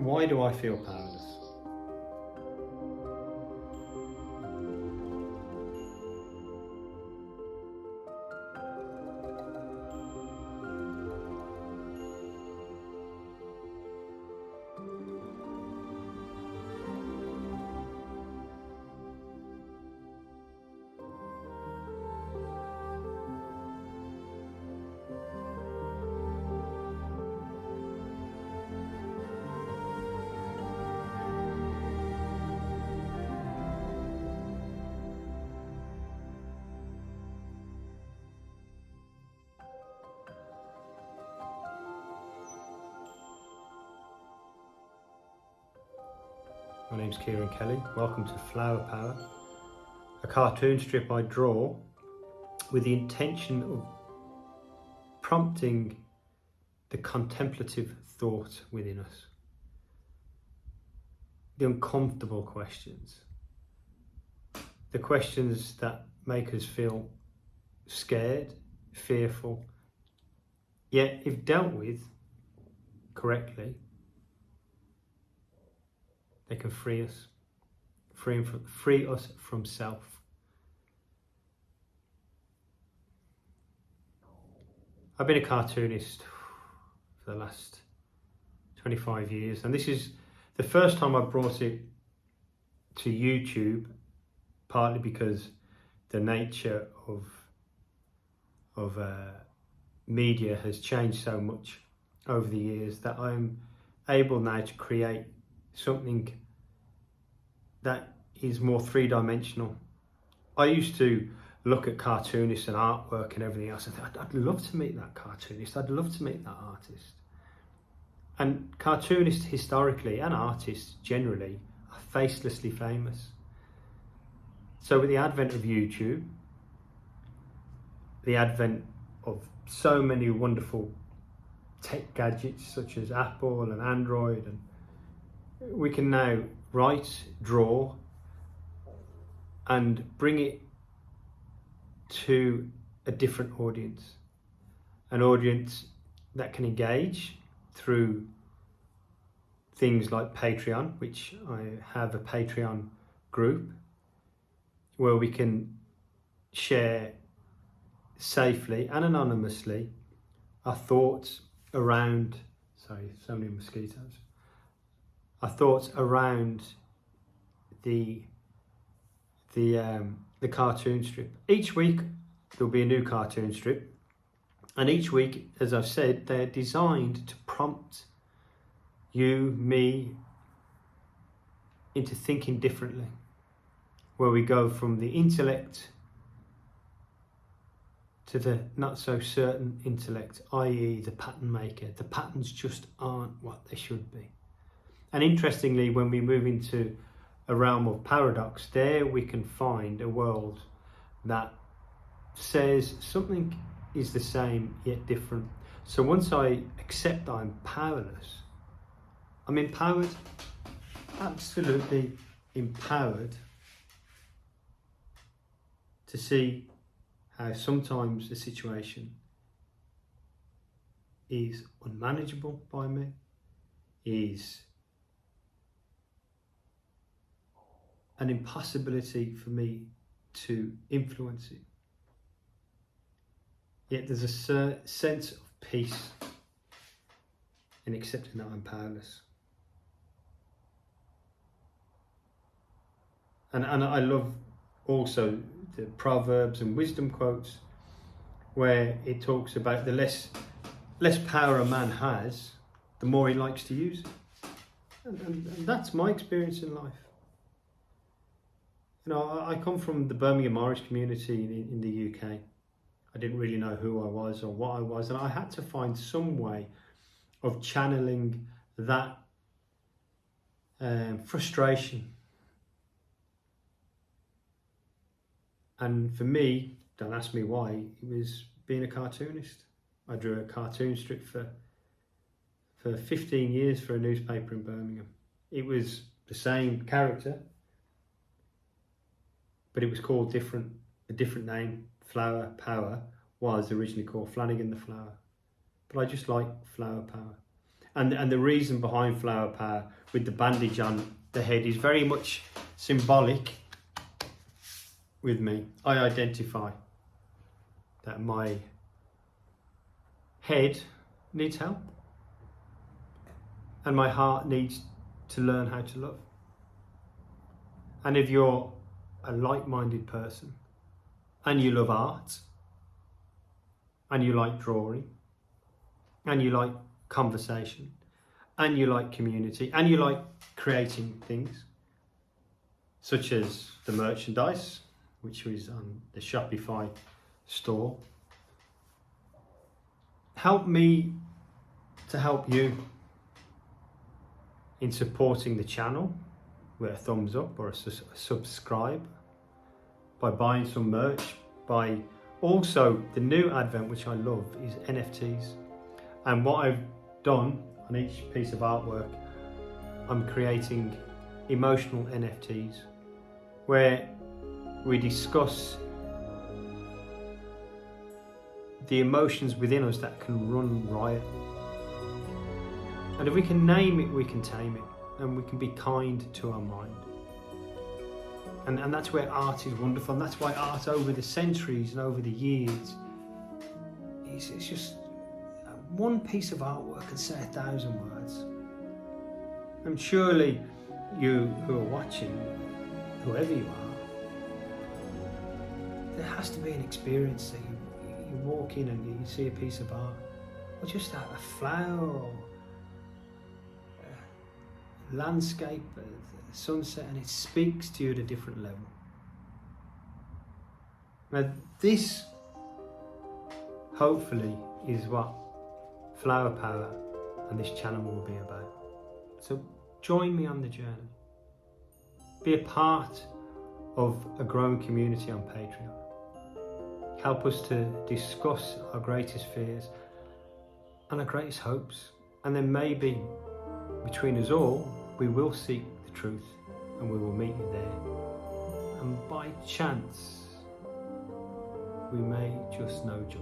Why do I feel powerless? My name's Kieran Kelly. Welcome to Flower Power, a cartoon strip I draw with the intention of prompting the contemplative thought within us, the uncomfortable questions, the questions that make us feel scared, fearful, yet if dealt with correctly, they can free us, free us from self. I've been a cartoonist for the last 25 years, and this is the first time I brought it to YouTube, partly because the nature of media has changed so much over the years that I'm able now to create something that is more three-dimensional. I used to look at cartoonists and artwork and everything else and think, I'd love to meet that cartoonist, I'd love to meet that artist. And cartoonists historically and artists generally are facelessly famous. So with the advent of YouTube, the advent of so many wonderful tech gadgets such as Apple and Android, and we can now write, draw, and bring it to a different audience. An audience that can engage through things like Patreon, which I have a Patreon group where we can share safely and anonymously our thoughts around, sorry, so many mosquitoes, our thoughts around the cartoon strip. Each week there'll be a new cartoon strip, and each week, as I've said, they're designed to prompt you, me, into thinking differently, where we go from the intellect to the not so certain intellect, i.e. the pattern maker. The patterns just aren't what they should be. And interestingly, when we move into a realm of paradox, there we can find a world that says something is the same yet different. So once I accept that I'm powerless, I'm empowered, absolutely empowered, to see how sometimes a situation is unmanageable by me, is an impossibility for me to influence it. Yet there's a sense of peace in accepting that I'm powerless. And I love also the proverbs and wisdom quotes where it talks about the less power a man has, the more he likes to use it. And that's my experience in life. You know, I come from the Birmingham Irish community in the UK. I didn't really know who I was or what I was, and I had to find some way of channeling that frustration. And for me, don't ask me why, it was being a cartoonist. I drew a cartoon strip for 15 years for a newspaper in Birmingham. It was the same character, but it was called a different name. Flower Power was originally called Flanagan the Flower, but I just like Flower Power. And the reason behind Flower Power with the bandage on the head is very much symbolic with me. I identify that my head needs help and my heart needs to learn how to love. And if you're a like-minded person and you love art and you like drawing and you like conversation and you like community and you like creating things such as the merchandise, which is on the Shopify store, help me to help you in supporting the channel with a thumbs up or a subscribe, by buying some merch, by also the new advent, which I love, is NFTs. And what I've done on each piece of artwork, I'm creating emotional NFTs where we discuss the emotions within us that can run riot. And if we can name it, we can tame it, and we can be kind to our mind. And that's where art is wonderful, and that's why art over the centuries and over the years, it's just one piece of artwork can say 1,000 words. And surely you who are watching, whoever you are, there has to be an experience that you walk in and you see a piece of art, or just a flower, or a landscape, a sunset, and it speaks to you at a different level. Now this, hopefully, is what Flower Power and this channel will be about. So join me on the journey. Be a part of a growing community on Patreon. Help us to discuss our greatest fears and our greatest hopes. And then maybe between us all, we will seek the truth and we will meet you there. And by chance, we may just know joy.